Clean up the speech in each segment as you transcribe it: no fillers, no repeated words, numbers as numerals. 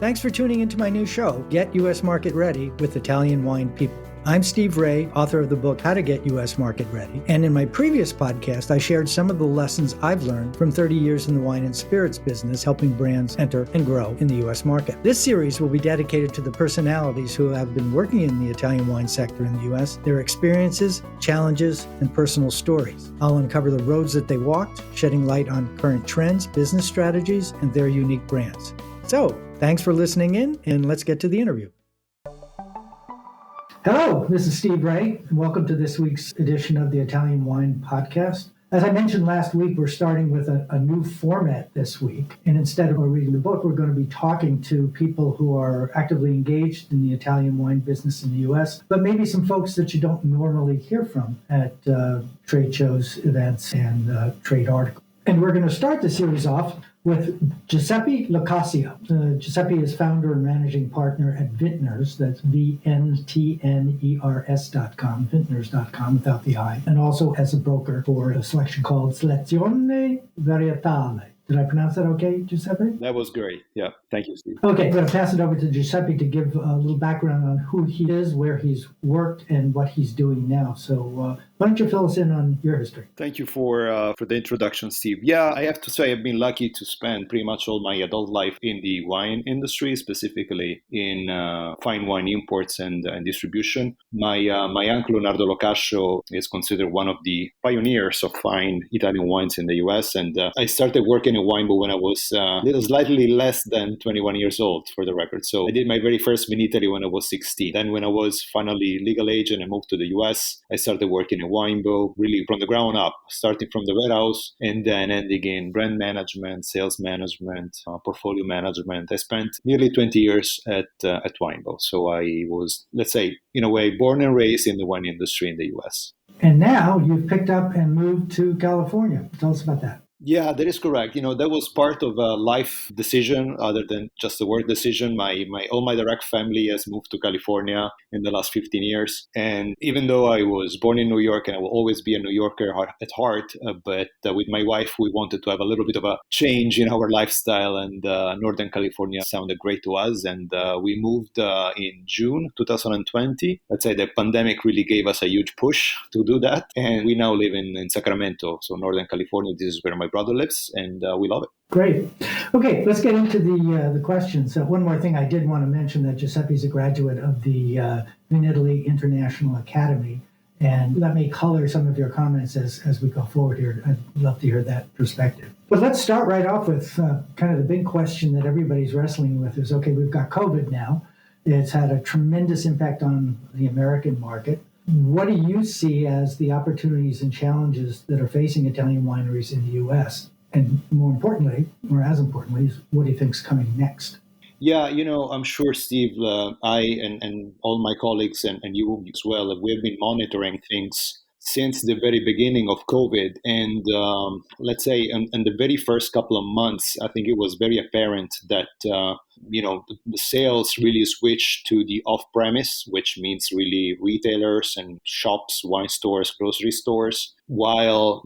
Thanks for tuning into my new show, Get U.S. Market Ready with Italian Wine People. I'm Steve Raye, author of the book, How to Get U.S. Market Ready. And in my previous podcast, I shared some of the lessons I've learned from 30 years in the wine and spirits business, helping brands enter and grow in the U.S. market. This series will be dedicated to the personalities who have been working in the Italian wine sector in the U.S., their experiences, challenges, and personal stories. I'll uncover the roads that they walked, shedding light on current trends, business strategies, and their unique brands. So, thanks for listening in, and let's get to the interview. Hello, this is Steve Raye, and welcome to this week's edition of the Italian Wine Podcast. As I mentioned last week, we're starting with a new format this week, and instead of reading the book, we're going to be talking to people who are actively engaged in the Italian wine business in the U.S., but maybe some folks that you don't normally hear from at trade shows, events, and trade articles. And we're going to start the series off with Giuseppe LoCascio. Giuseppe is founder and managing partner at Vintners, that's VNTNERS.com, vintners.com without the I, and also as a broker for a selection called Selezione Varietale. Did I pronounce that okay, Giuseppe? That was great. Yeah. Thank you, Steve. Okay, I'm going to pass it over to Giuseppe to give a little background on who he is, where he's worked, and what he's doing now. So why don't you fill us in on your history? Thank you for the introduction, Steve. Yeah, I have to say I've been lucky to spend pretty much all my adult life in the wine industry, specifically in fine wine imports and distribution. My uncle, Leonardo LoCascio, is considered one of the pioneers of fine Italian wines in the U.S. And I started working in wine when I was slightly less than 21 years old, for the record. So I did my very first in Italy when I was 16. Then when I was finally legal age and I moved to the US, I started working in wine bow, really from the ground up, starting from the warehouse and then ending in brand management, sales management, portfolio management. I spent nearly 20 years at Winebow. So I was, let's say, in a way, born and raised in the wine industry in the US. And now you've picked up and moved to California. Tell us about that. Yeah, that is correct. That was part of a life decision other than just a work decision. All my direct family has moved to California in the last 15 years. And even though I was born in New York and I will always be a New Yorker at heart, but with my wife, we wanted to have a little bit of a change in our lifestyle, and Northern California sounded great to us. And we moved in June 2020. Let's say the pandemic really gave us a huge push to do that. And we now live in Sacramento, so Northern California. This is where my brother lives, and we love it. Great. Okay, let's get into the questions. One more thing I did want to mention, that Giuseppe's a graduate of the Vin Italy International Academy, and that may color some of your comments as we go forward here. I'd love to hear that perspective. But let's start right off with kind of the big question that everybody's wrestling with is, okay, we've got COVID now. It's had a tremendous impact on the American market. What do you see as the opportunities and challenges that are facing Italian wineries in the U.S.? And more importantly, or as importantly, what do you think is coming next? Yeah, I'm sure, Steve, I and all my colleagues and you as well, we've been monitoring things since the very beginning of COVID. And let's say in the very first couple of months, I think it was very apparent that, the sales really switched to the off-premise, which means really retailers and shops, wine stores, grocery stores, while,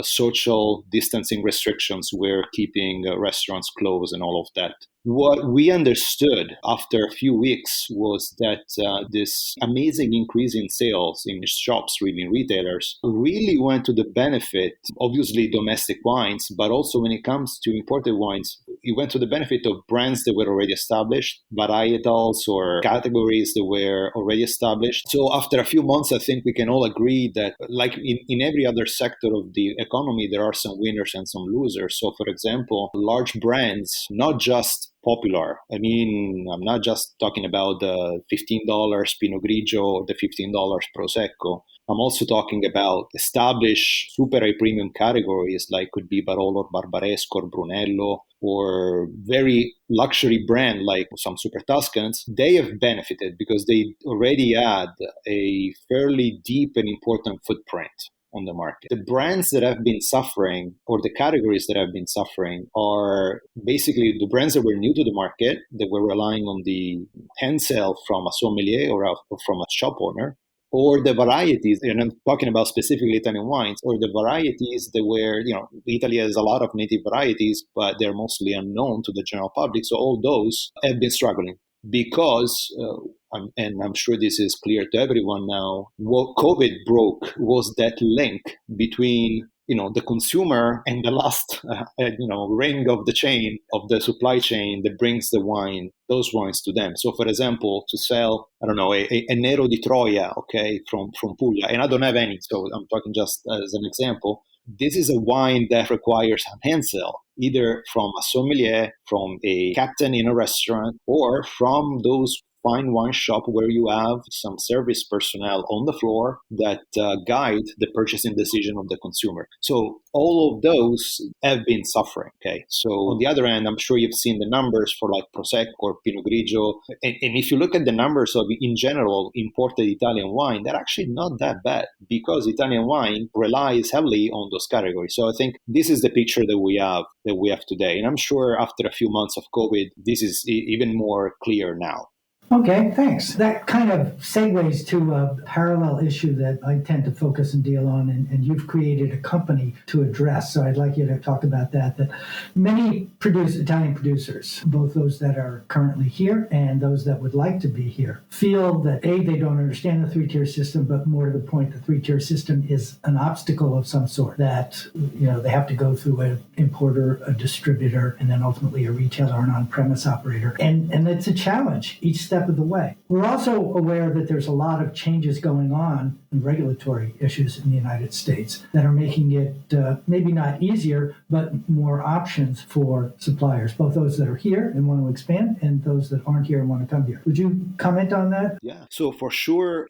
social distancing restrictions were keeping restaurants closed and all of that. What we understood after a few weeks was that this amazing increase in sales in shops, really in retailers, really went to the benefit, obviously domestic wines, but also when it comes to imported wines, it went to the benefit of brands that were already established, varietals or categories that were already established. So after a few months, I think we can all agree that, like in every other sector of the economy, there are some winners and some losers. So for example, large brands, not just popular. I mean, I'm not just talking about the $15 Pinot Grigio or the $15 Prosecco. I'm also talking about established super high premium categories like could be Barolo or Barbaresco or Brunello, or very luxury brand like some Super Tuscans. They have benefited because they already had a fairly deep and important footprint on the market. The brands that have been suffering, or the categories that have been suffering, are basically the brands that were new to the market, that were relying on the hand sale from a sommelier or from a shop owner, or the varieties, and I'm talking about specifically Italian wines, or the varieties that where, Italy has a lot of native varieties, but they're mostly unknown to the general public. So all those have been struggling because, and I'm sure this is clear to everyone now, what COVID broke was that link between the consumer and the last ring of the chain of the supply chain that brings those wines to them. So for example, to sell, I don't know, a Nero di Troia, okay, from Puglia, and I don't have any, so I'm talking just as an example. This is a wine that requires a hand sell, either from a sommelier, from a captain in a restaurant, or from those fine wine shop where you have some service personnel on the floor that guide the purchasing decision of the consumer. So all of those have been suffering. Okay, so on the other end, I'm sure you've seen the numbers for like Prosecco or Pinot Grigio, and if you look at the numbers of in general imported Italian wine, they're actually not that bad because Italian wine relies heavily on those categories. So I think this is the picture that we have today, and I'm sure after a few months of COVID, this is even more clear now. Okay, thanks. That kind of segues to a parallel issue that I tend to focus and deal on, and you've created a company to address. So I'd like you to talk about that. That many Italian producers, both those that are currently here and those that would like to be here, feel that A, they don't understand the three-tier system, but more to the point, the three-tier system is an obstacle of some sort that, they have to go through an importer, a distributor, and then ultimately a retailer or an on-premise operator. And it's a challenge each step of the way. We're also aware that there's a lot of changes going on in regulatory issues in the United States that are making it maybe not easier, but more options for suppliers, both those that are here and want to expand and those that aren't here and want to come here. Would you comment on that? Yeah. So for sure,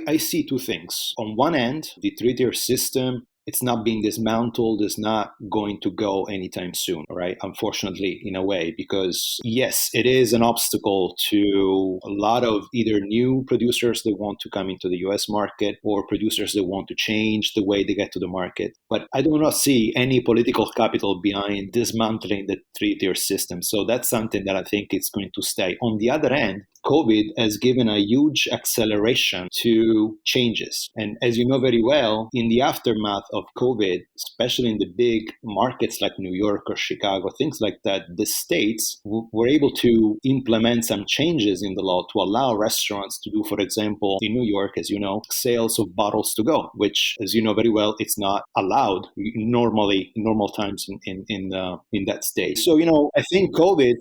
I see two things. On one end, the three-tier system, it's not being dismantled, it's not going to go anytime soon, right? Unfortunately, in a way, because yes, it is an obstacle to a lot of either new producers that want to come into the US market or producers that want to change the way they get to the market. But I do not see any political capital behind dismantling the three-tier system. So that's something that I think is going to stay. On the other end, COVID has given a huge acceleration to changes. And as you know very well, in the aftermath of COVID, especially in the big markets like New York or Chicago, things like that, the states were able to implement some changes in the law to allow restaurants to do, for example, in New York, as you know, sales of bottles to go, which, as you know very well, it's not allowed normally in normal times in that state. So, I think COVID,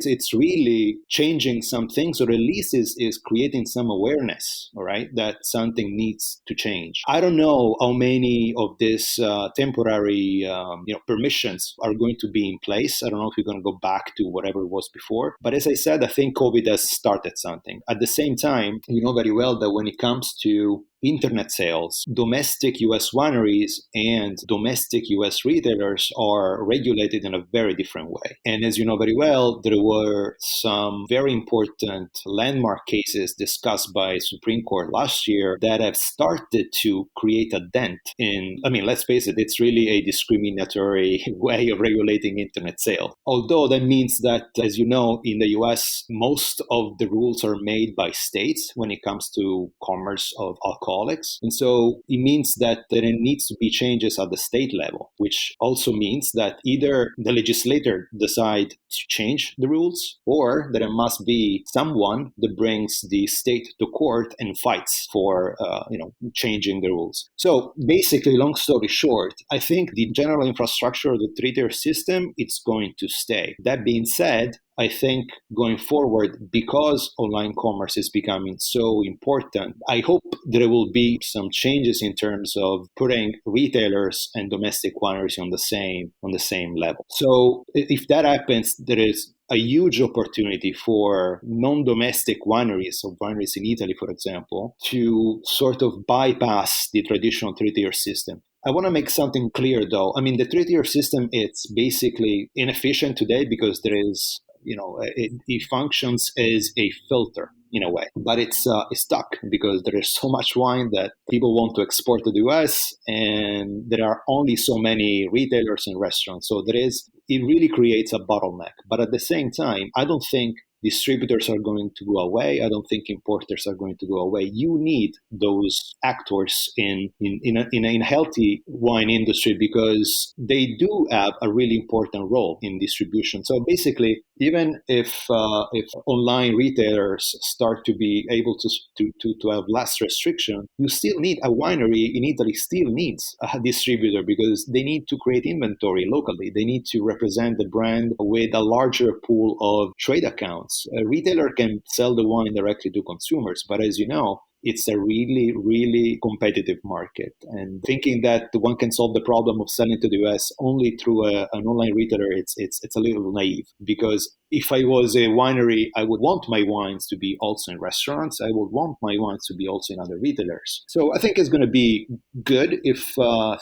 it's really changing some things, or at least is creating some awareness, all right, that something needs to change. I don't know how many of these temporary permissions are going to be in place. I don't know if you're going to go back to whatever it was before. But as I said, I think COVID has started something. At the same time, you know very well that when it comes to internet sales, domestic US wineries and domestic US retailers are regulated in a very different way. And as you know very well, there were some very important landmark cases discussed by Supreme Court last year that have started to create a dent in, let's face it, it's really a discriminatory way of regulating internet sales. Although that means that, as you know, in the US, most of the rules are made by states when it comes to commerce of alcoholics. And so it means that there needs to be changes at the state level, which also means that either the legislator decide to change the rules, or that it must be someone that brings the state to court and fights for changing the rules. So basically, long story short, I think the general infrastructure of the three-tier system, it's going to stay. That being said, I think going forward, because online commerce is becoming so important, I hope there will be some changes in terms of putting retailers and domestic wineries on the same level. So if that happens, there is a huge opportunity for non-domestic wineries, so wineries in Italy, for example, to sort of bypass the traditional three-tier system. I want to make something clear, though. The three-tier system, it's basically inefficient today because there is it functions as a filter in a way, but it's stuck because there is so much wine that people want to export to the US, and there are only so many retailers and restaurants. So it really creates a bottleneck. But at the same time, I don't think distributors are going to go away. I don't think importers are going to go away. You need those actors in a healthy wine industry because they do have a really important role in distribution. So basically, even if online retailers start to be able to have less restriction, you still need a winery in Italy still needs a distributor because they need to create inventory locally. They need to represent the brand with a larger pool of trade accounts. A retailer can sell the wine directly to consumers, but as you know, it's a really, really competitive market. And thinking that one can solve the problem of selling to the US only through an online retailer, it's a little naive. Because if I was a winery, I would want my wines to be also in restaurants. I would want my wines to be also in other retailers. So I think it's going to be good if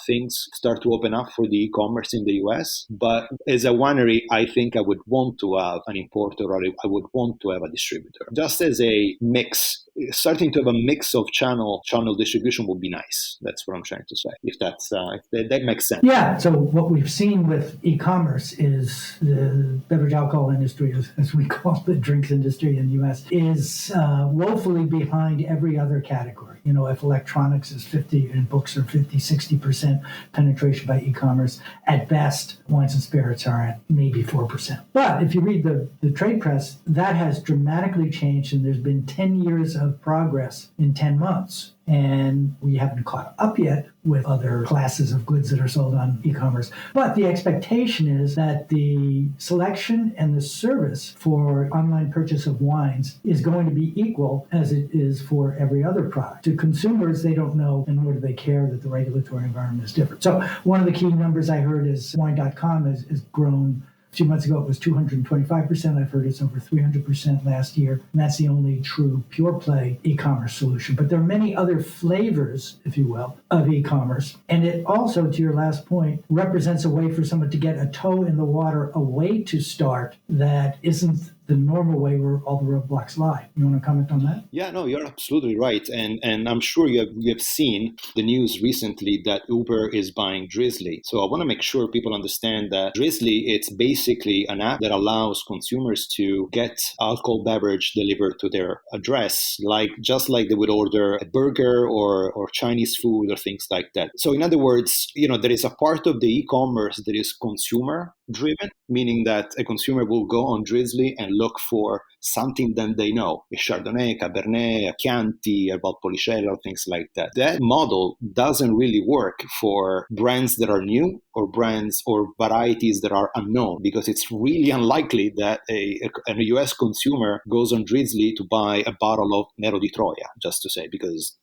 things start to open up for the e-commerce in the US. But as a winery, I think I would want to have an importer or I would want to have a distributor. Just as a mix, starting to have a mix of channel distribution would be nice. That's what I'm trying to say. If that makes sense. Yeah. So what we've seen with e-commerce is the beverage alcohol industry, as we call the drinks industry in the U.S., is woefully behind every other category. You know, if electronics is 50 and books are 50, 60% penetration by e-commerce, at best, wines and spirits are at maybe 4%. But if you read the trade press, that has dramatically changed, and there's been 10 years of progress in 10 months. And we haven't caught up yet with other classes of goods that are sold on e-commerce. But the expectation is that the selection and the service for online purchase of wines is going to be equal as it is for every other product. To consumers, they don't know, and nor do they care that the regulatory environment is different. So one of the key numbers I heard is wine.com has grown. A few months ago, it was 225%. I've heard it's over 300% last year. And that's the only true pure play e-commerce solution. But there are many other flavors, if you will, of e-commerce. And it also, to your last point, represents a way for someone to get a toe in the water, a way to start that isn't the normal way where all the roadblocks lie. You want to comment on that? Yeah, no, you're absolutely right. And I'm sure you have seen the news recently that Uber is buying Drizzly. So I want to make sure people understand that Drizzly, it's basically an app that allows consumers to get alcohol beverage delivered to their address, just like they would order a burger or Chinese food or things like that. So in other words, there is a part of the e-commerce that is consumer driven, meaning that a consumer will go on Drizzly and look for something that they know, a Chardonnay, Cabernet, a Chianti, a Valpolicella, things like that. That model doesn't really work for brands that are new or brands or varieties that are unknown, because it's really unlikely that a US consumer goes on Drizzly to buy a bottle of Nero di Troia, just to say, because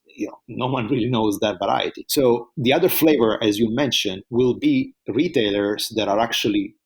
no one really knows that variety. So the other flavor, as you mentioned, will be retailers that are actually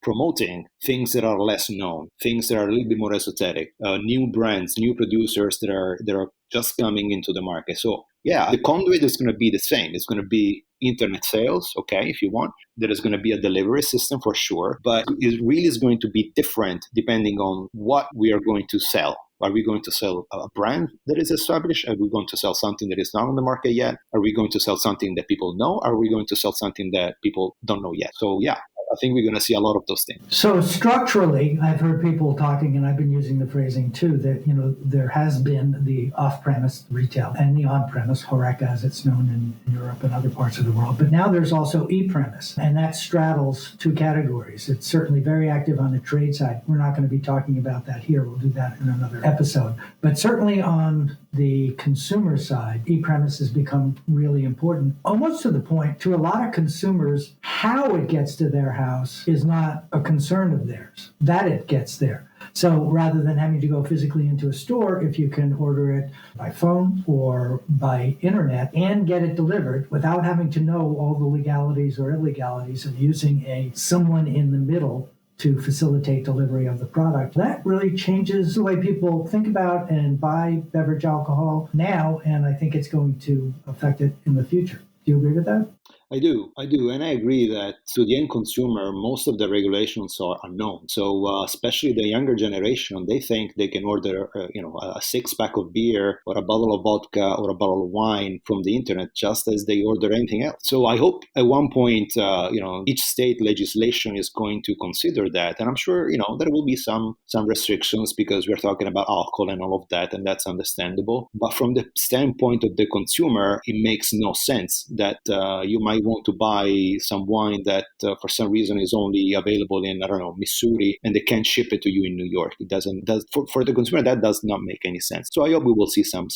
promoting things that are less known, things that are a little bit more esoteric, new brands, new producers that are just coming into the market. So yeah, the conduit is going to be the same. It's going to be internet sales, okay, if you want. There is going to be a delivery system for sure, but it really is going to be different depending on what we are going to sell. Are we going to sell a brand that is established? Are we going to sell something that is not on the market yet? Are we going to sell something that people know? Are we going to sell something that people don't know yet? So yeah, I think we're going to see a lot of those things. So structurally, I've heard people talking, and I've been using the phrasing too, that there has been the off-premise retail and the on-premise, Horeca as it's known in Europe and other parts of the world. But now there's also e-premise, and that straddles two categories. It's certainly very active on the trade side. We're not going to be talking about that here. We'll do that in another episode. But certainly on the consumer side, e-premise has become really important, almost to the point, to a lot of consumers, how it gets to their house is not a concern of theirs, that it gets there. So rather than having to go physically into a store, if you can order it by phone or by internet and get it delivered without having to know all the legalities or illegalities of using someone in the middle to facilitate delivery of the product, that really changes the way people think about and buy beverage alcohol now, and I think it's going to affect it in the future. Do you agree with that? I do, and I agree that to the end consumer, most of the regulations are unknown. So, especially the younger generation, they think they can order, a six-pack of beer or a bottle of vodka or a bottle of wine from the internet just as they order anything else. So, I hope at one point, each state legislation is going to consider that, and I'm sure, there will be some restrictions because we're talking about alcohol and all of that, and that's understandable. But from the standpoint of the consumer, it makes no sense that you might want to buy some wine that for some reason is only available in, I don't know, Missouri, and they can't ship it to you in New York. It does for the consumer, that does not make any sense. So I hope we will see some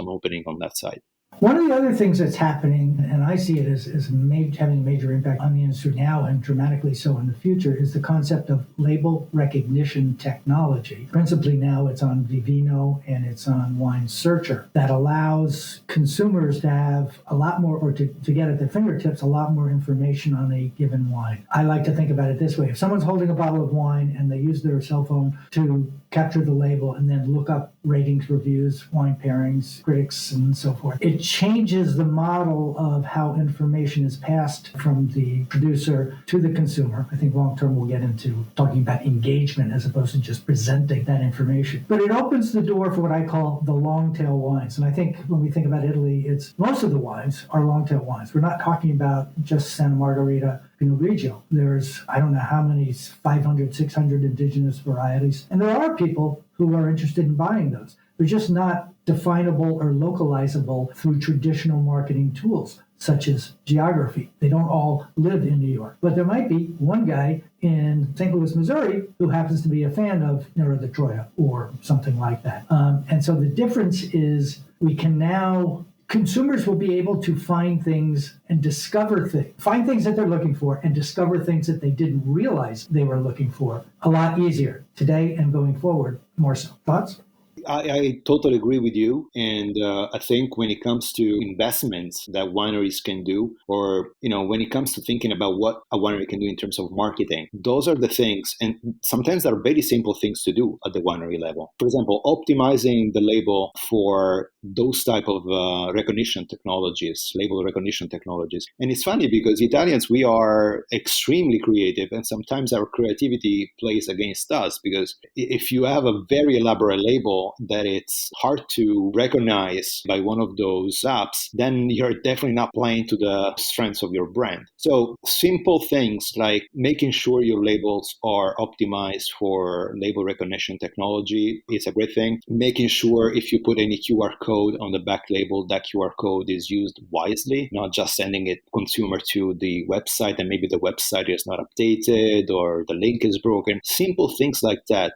opening on that side. One of the other things that's happening, and I see it as having a major impact on the industry now and dramatically so in the future, is the concept of label recognition technology. Principally now it's on Vivino and it's on Wine Searcher that allows consumers to have a lot more, or to get at their fingertips, a lot more information on a given wine. I like to think about it this way. If someone's holding a bottle of wine and they use their cell phone to capture the label and then look up ratings, reviews, wine pairings, critics, and so forth, it changes the model of how information is passed from the producer to the consumer. I think long term we'll get into talking about engagement as opposed to just presenting that information. But it opens the door for what I call the long tail wines. And I think when we think about Italy, it's most of the wines are long tail wines. We're not talking about just Santa Margherita, Pinot Grigio. There's, I don't know how many, 500, 600 indigenous varieties. And there are people who are interested in buying those. They're just not definable or localizable through traditional marketing tools, such as geography. They don't all live in New York. But there might be one guy in St. Louis, Missouri, who happens to be a fan of Nero di Troia or something like that. And so the difference is we can now, consumers will be able to find things and discover things, find things that they're looking for and discover things that they didn't realize they were looking for a lot easier today and going forward more so. Thoughts? I totally agree with you. And I think when it comes to investments that wineries can do, or, when it comes to thinking about what a winery can do in terms of marketing, those are the things. And sometimes there are very simple things to do at the winery level. For example, optimizing the label for those type of recognition technologies, label recognition technologies. And it's funny because Italians, we are extremely creative, and sometimes our creativity plays against us, because if you have a very elaborate label that it's hard to recognize by one of those apps, then you're definitely not playing to the strengths of your brand. So simple things like making sure your labels are optimized for label recognition technology is a great thing. Making sure if you put any QR code on the back label, that QR code is used wisely, not just sending it consumer to the website and maybe the website is not updated or the link is broken. Simple things like that.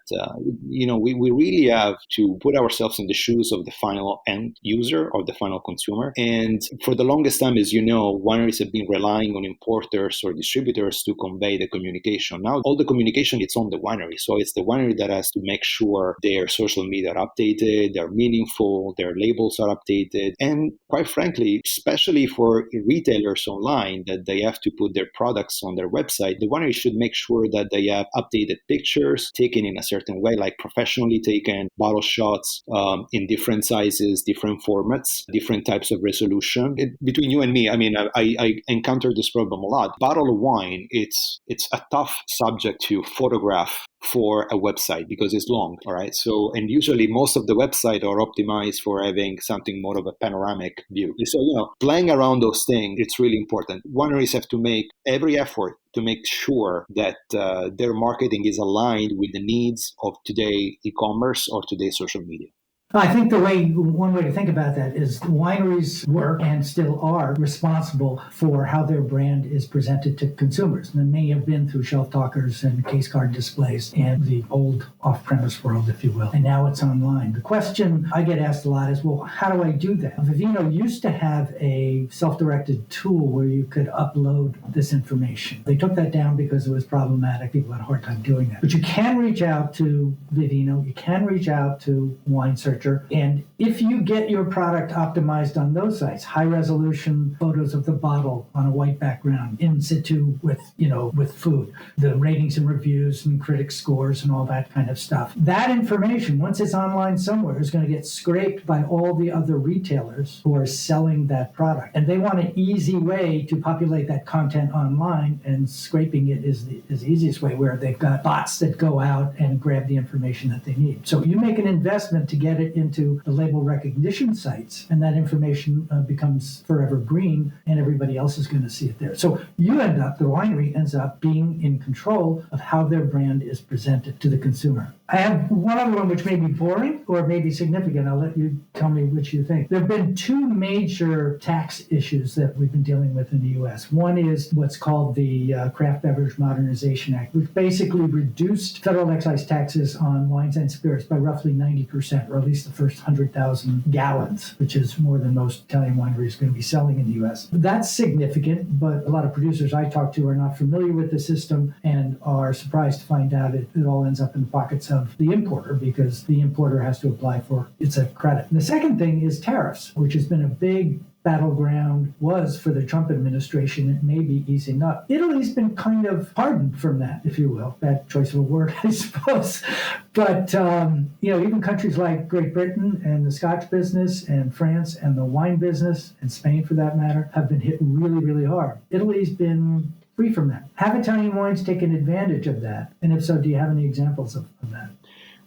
We really have to put ourselves in the shoes of the final end user or the final consumer. And for the longest time, as you know, wineries have been relying on importers or distributors to convey the communication. Now, all the communication, it's on the winery. So it's the winery that has to make sure their social media are updated, they're meaningful, their labels are updated. And quite frankly, especially for retailers online, that they have to put their products on their website, the winery should make sure that they have updated pictures taken in a certain way, like professionally taken bottle shots in different sizes, different formats, different types of resolution. Between you and me, I encounter this problem a lot. Bottle of wine, it's a tough subject to photograph for a website because it's long, all right? So, and usually most of the websites are optimized for having something more of a panoramic view. So, playing around those things, it's really important. Wineries have to make every effort to make sure that their marketing is aligned with the needs of today e-commerce or today's social media. I think one way to think about that is wineries were and still are responsible for how their brand is presented to consumers. And many have been through shelf talkers and case card displays in the old off-premise world, if you will. And now it's online. The question I get asked a lot is, well, how do I do that? Vivino used to have a self-directed tool where you could upload this information. They took that down because it was problematic. People had a hard time doing that. But you can reach out to Vivino. You can reach out to Wine Searcher. infrastructure. And if you get your product optimized on those sites, high resolution photos of the bottle on a white background, in situ with food, the ratings and reviews and critic scores and all that kind of stuff. That information, once it's online somewhere, is going to get scraped by all the other retailers who are selling that product. And they want an easy way to populate that content online, and scraping it is the easiest way, where they've got bots that go out and grab the information that they need. So you make an investment to get it into the label recognition sites, and that information becomes forever green, and everybody else is going to see it there. So the winery ends up being in control of how their brand is presented to the consumer. I have one other one which may be boring or may be significant. I'll let you tell me which you think. There have been two major tax issues that we've been dealing with in the U.S. One is what's called the Craft Beverage Modernization Act, which basically reduced federal excise taxes on wines and spirits by roughly 90%, or at least the first 100,000 gallons, which is more than most Italian wineries are going to be selling in the U.S. That's significant, but a lot of producers I talk to are not familiar with the system and are surprised to find out it all ends up in the pockets of the importer, because the importer has to apply for it's a credit. And the second thing is tariffs, which has been a big battleground, was for the Trump administration. It may be easing up. Italy's been kind of pardoned from that, if you will. Bad choice of a word, I suppose. But, even countries like Great Britain and the Scotch business and France and the wine business and Spain, for that matter, have been hit really, really hard. Italy's been free from that. Have Italian wines taken advantage of that? And if so, do you have any examples of that?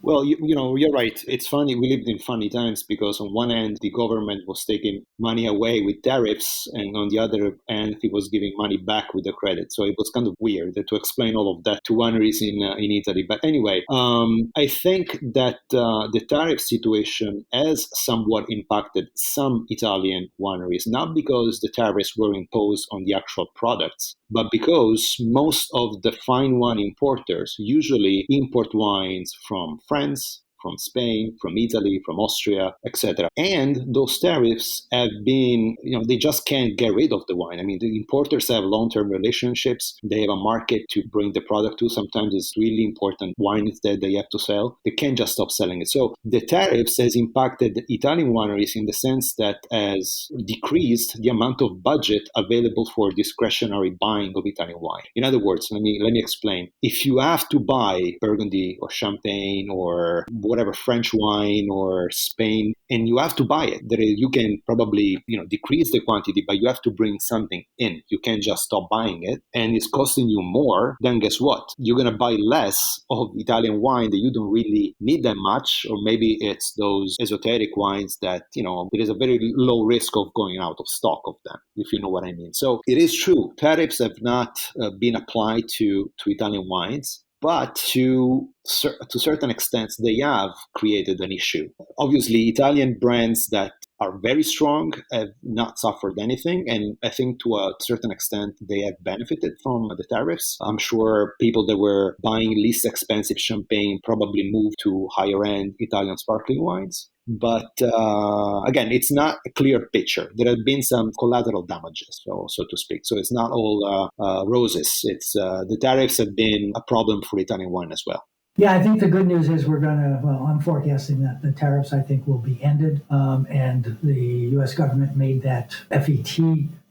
Well, you're right. It's funny. We lived in funny times, because on one end, the government was taking money away with tariffs, and on the other end, it was giving money back with the credit. So it was kind of weird to explain all of that to wineries in Italy. But anyway, I think that the tariff situation has somewhat impacted some Italian wineries, not because the tariffs were imposed on the actual products, but because most of the fine wine importers usually import wines from France, from Spain, from Italy, from Austria, etc. And those tariffs have been, they just can't get rid of the wine. I mean, the importers have long-term relationships. They have a market to bring the product to. Sometimes it's really important wines that they have to sell. They can't just stop selling it. So the tariffs has impacted Italian wineries in the sense that has decreased the amount of budget available for discretionary buying of Italian wine. In other words, let me explain. If you have to buy Burgundy or Champagne or whatever, French wine or Spain, and you have to buy it, you can probably decrease the quantity, but you have to bring something in. You can't just stop buying it, and it's costing you more. Then guess what? You're gonna buy less of Italian wine that you don't really need that much, or maybe it's those esoteric wines that there is a very low risk of going out of stock of them, if you know what I mean. So it is true, tariffs have not been applied to Italian wines. But to certain extents, they have created an issue. Obviously, Italian brands that are very strong have not suffered anything. And I think to a certain extent, they have benefited from the tariffs. I'm sure people that were buying least expensive champagne probably moved to higher end Italian sparkling wines. But again, it's not a clear picture. There have been some collateral damages, so to speak. So it's not all roses. It's the tariffs have been a problem for Italian wine as well. Yeah, I think the good news is I'm forecasting that the tariffs, I think, will be ended. And the U.S. government made that FET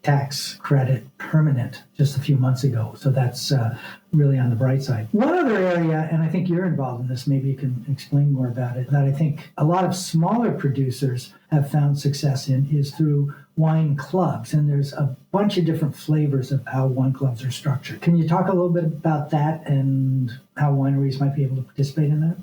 tax credit permanent just a few months ago. So that's really on the bright side. One other area, and I think you're involved in this, maybe you can explain more about it, that I think a lot of smaller producers have found success in is through wine clubs. And there's a bunch of different flavors of how wine clubs are structured. Can you talk a little bit about that and how wineries might be able to participate in that?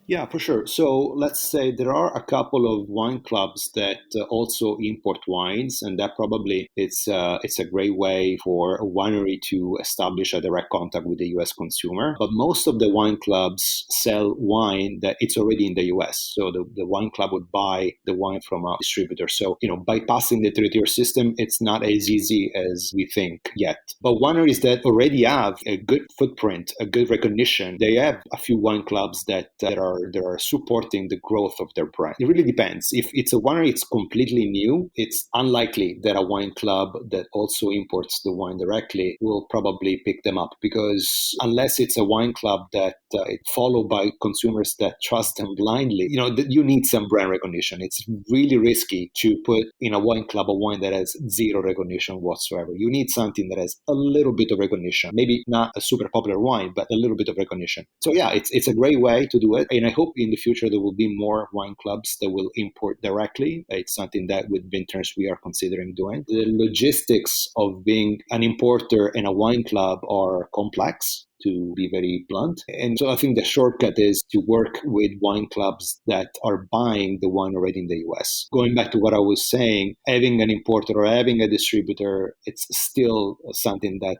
Yeah, for sure. So let's say there are a couple of wine clubs that also import wines, and that probably it's a great way for a winery to establish a direct contact with the U.S. consumer. But most of the wine clubs sell wine that it's already in the U.S. So the wine club would buy the wine from a distributor. So bypassing the three-tier system, it's not as easy as we think yet. But wineries that already have a good footprint, a good recognition, they have a few wine clubs that are are supporting the growth of their brand. It really depends. If it's a winery, it's completely new. It's unlikely that a wine club that also imports the wine directly will probably pick them up, because unless it's a wine club that it's followed by consumers that trust them blindly, you need some brand recognition. It's really risky to put in a wine club a wine that has zero recognition whatsoever. You need something that has a little bit of recognition, maybe not a super popular wine, but a little bit of recognition. So yeah, it's a great way to do it. And I hope in the future there will be more wine clubs that will import directly. It's something that with Vintners we are considering doing. The logistics of being an importer and a wine club are complex, to be very blunt. And so I think the shortcut is to work with wine clubs that are buying the wine already in the US. Going back to what I was saying, having an importer or having a distributor, it's still something that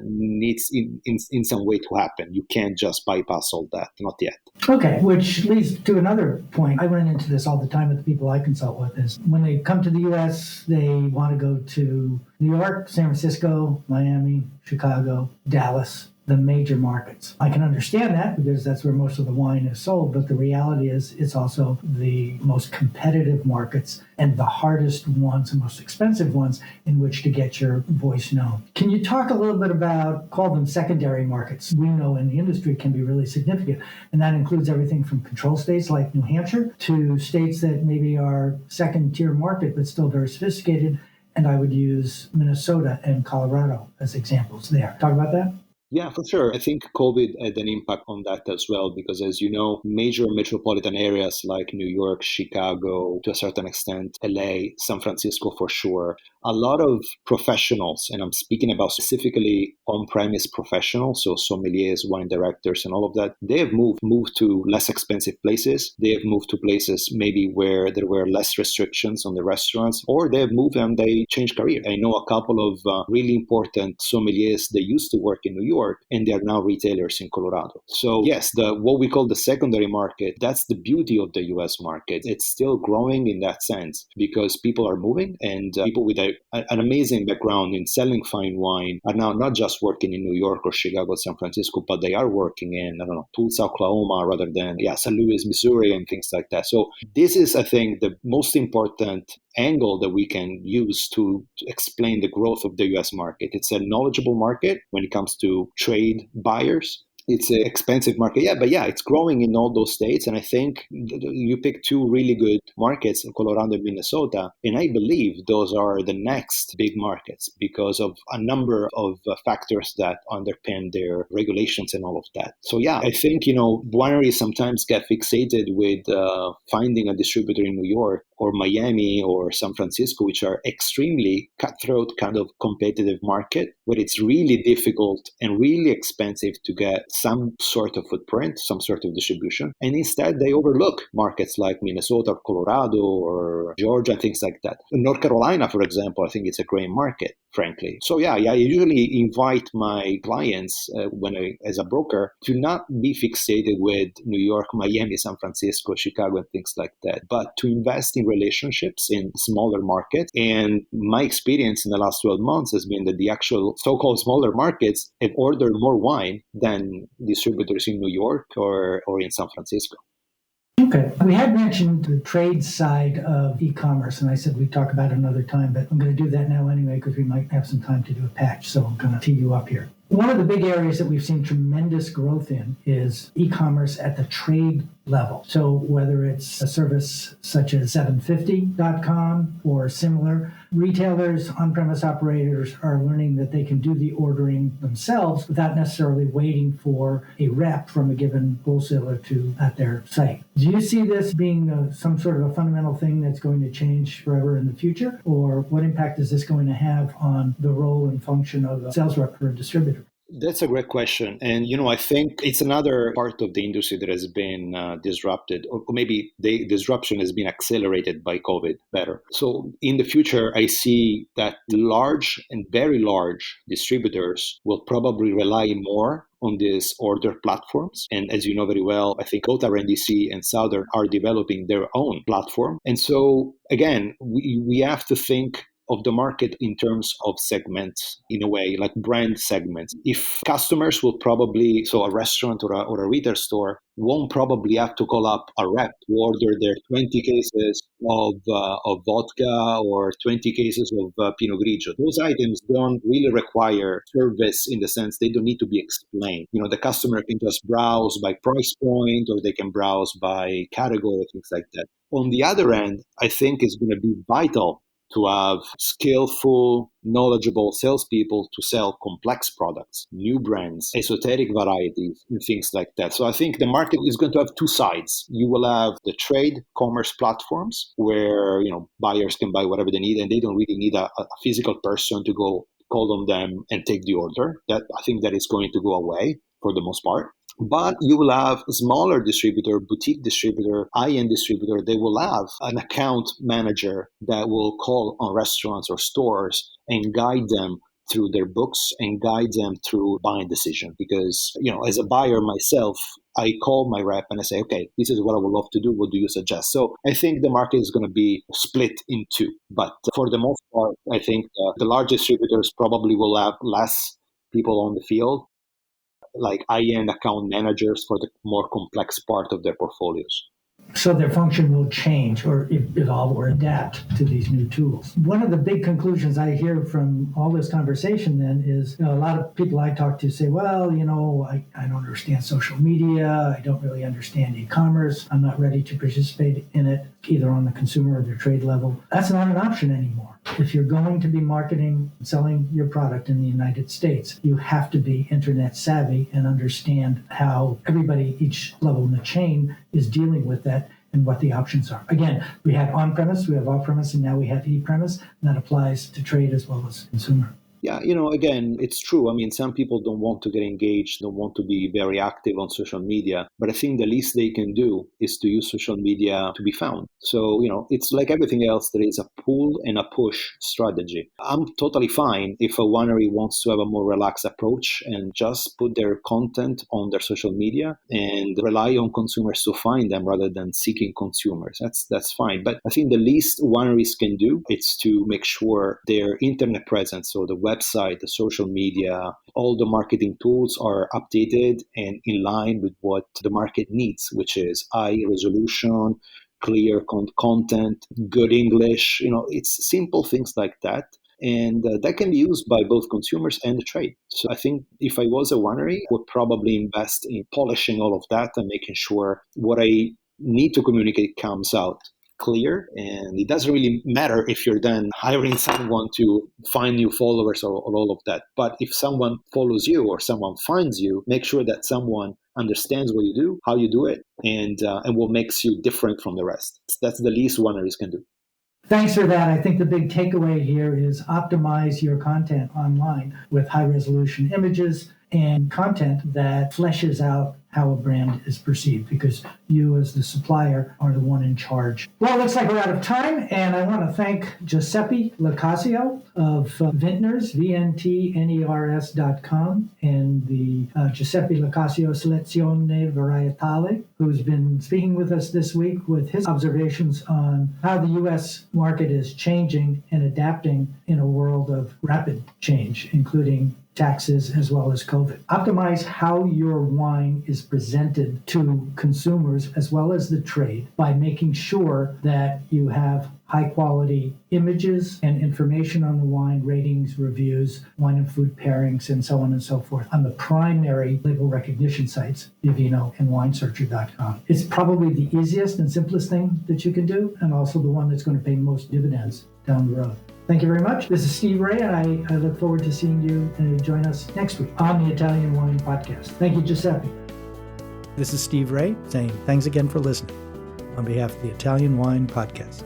needs in some way to happen. You can't just bypass all that, not yet. Okay, which leads to another point. I run into this all the time with the people I consult with, is when they come to the US, they want to go to New York, San Francisco, Miami, Chicago, Dallas, the major markets. I can understand that because that's where most of the wine is sold, but the reality is it's also the most competitive markets and the hardest ones, the most expensive ones in which to get your voice known. Can you talk a little bit about, call them secondary markets? We know in the industry can be really significant, and that includes everything from control states like New Hampshire to states that maybe are second-tier market but still very sophisticated, and I would use Minnesota and Colorado as examples there. Talk about that. Yeah, for sure. I think COVID had an impact on that as well, because as you know, major metropolitan areas like New York, Chicago, to a certain extent, LA, San Francisco for sure, a lot of professionals, and I'm speaking about specifically on-premise professionals, so sommeliers, wine directors, and all of that, they have moved to less expensive places. They have moved to places maybe where there were less restrictions on the restaurants, or they have moved and they changed career. I know a couple of really important sommeliers that used to work in New York, and they are now retailers in Colorado. So yes, what we call the secondary market, that's the beauty of the US market. It's still growing in that sense because people are moving, and people with an amazing background in selling fine wine are now not just working in New York or Chicago, San Francisco, but they are working in, I don't know, Tulsa, Oklahoma, rather than St. Louis, Missouri, and things like that. So this is, I think, the most important angle that we can use to explain the growth of the US market. It's a knowledgeable market when it comes to trade buyers. It's an expensive market, but it's growing in all those states. And I think you picked two really good markets, Colorado and Minnesota, and I believe those are the next big markets because of a number of factors that underpin their regulations and all of that. So I think, wineries sometimes get fixated with finding a distributor in New York or Miami or San Francisco, which are extremely cutthroat kind of competitive market, where it's really difficult and really expensive to get some sort of footprint, some sort of distribution. And instead, they overlook markets like Minnesota, or Colorado, or Georgia, things like that. In North Carolina, for example, I think it's a great market, frankly. So I usually invite my clients as a broker to not be fixated with New York, Miami, San Francisco, Chicago, and things like that, but to invest in relationships in smaller markets. And my experience in the last 12 months has been that the actual so-called smaller markets have ordered more wine than distributors in New York or in San Francisco. Okay. We had mentioned the trade side of e-commerce, and I said we'd talk about it another time, but I'm going to do that now anyway because we might have some time to do a patch, so I'm going to tee you up here. One of the big areas that we've seen tremendous growth in is e-commerce at the trade level. So whether it's a service such as 750.com or similar, retailers, on-premise operators are learning that they can do the ordering themselves without necessarily waiting for a rep from a given wholesaler at their site. Do you see this being some sort of a fundamental thing that's going to change forever in the future? Or what impact is this going to have on the role and function of a sales rep for a distributor? That's a great question. And, I think it's another part of the industry that has been disrupted, or maybe the disruption has been accelerated by COVID better. So in the future, I see that large and very large distributors will probably rely more on these order platforms. And as you know very well, I think both RNDC and Southern are developing their own platform. And so, again, we have to think of the market in terms of segments, in a way, like brand segments. If customers will probably, so a restaurant or a retail store won't probably have to call up a rep to order their 20 cases of vodka or 20 cases of Pinot Grigio. Those items don't really require service in the sense they don't need to be explained. The customer can just browse by price point, or they can browse by category, things like that. On the other end, I think it's going to be vital to have skillful, knowledgeable salespeople to sell complex products, new brands, esoteric varieties, and things like that. So I think the market is going to have two sides. You will have the trade commerce platforms where buyers can buy whatever they need, and they don't really need a physical person to go call on them and take the order. That I think that is going to go away for the most part. But you will have a smaller distributor, boutique distributor, high-end distributor. They will have an account manager that will call on restaurants or stores and guide them through their books and guide them through buying decision. Because, as a buyer myself, I call my rep and I say, okay, this is what I would love to do. What do you suggest? So I think the market is going to be split in two. But for the most part, I think the large distributors probably will have less people on the field, like high-end account managers for the more complex part of their portfolios. So their function will change or evolve or adapt to these new tools. One of the big conclusions I hear from all this conversation then is a lot of people I talk to say, well, I don't understand social media. I don't really understand e-commerce. I'm not ready to participate in it, either on the consumer or the trade level. That's not an option anymore. If you're going to be marketing and selling your product in the United States, you have to be internet savvy and understand how everybody, each level in the chain, is dealing with that and what the options are. Again, we have on-premise, we have off-premise, and now we have e-premise, and that applies to trade as well as consumer. Yeah, again, it's true. I mean, some people don't want to get engaged, don't want to be very active on social media. But I think the least they can do is to use social media to be found. So, it's like everything else. There is a pull and a push strategy. I'm totally fine if a winery wants to have a more relaxed approach and just put their content on their social media and rely on consumers to find them rather than seeking consumers. That's fine. But I think the least wineries can do is to make sure their internet presence, so the website, the social media, all the marketing tools are updated and in line with what the market needs, which is high resolution, clear content, good English. It's simple things like that. And that can be used by both consumers and the trade. So I think if I was a winery, I would probably invest in polishing all of that and making sure what I need to communicate comes out clear. And it doesn't really matter if you're then hiring someone to find new followers or all of that. But if someone follows you or someone finds you, make sure that someone understands what you do, how you do it, and what makes you different from the rest. That's the least wineries can do. Thanks for that. I think the big takeaway here is optimize your content online with high resolution images and content that fleshes out how a brand is perceived, because you as the supplier are the one in charge. Well, it looks like we're out of time, and I want to thank Giuseppe LoCascio of Vintners, VNTNERS.com, and the Giuseppe LoCascio Selezione Varietale, who's been speaking with us this week with his observations on how the U.S. market is changing and adapting in a world of rapid change, including taxes as well as COVID. Optimize how your wine is presented to consumers as well as the trade by making sure that you have high quality images and information on the wine, ratings, reviews, wine and food pairings, and so on and so forth on the primary label recognition sites, Vivino and WineSearcher.com. It's probably the easiest and simplest thing that you can do, and also the one that's going to pay most dividends down the road. Thank you very much. This is Steve Raye, and I look forward to seeing you join us next week on the Italian Wine Podcast. Thank you, Giuseppe. This is Steve Raye saying thanks again for listening on behalf of the Italian Wine Podcast.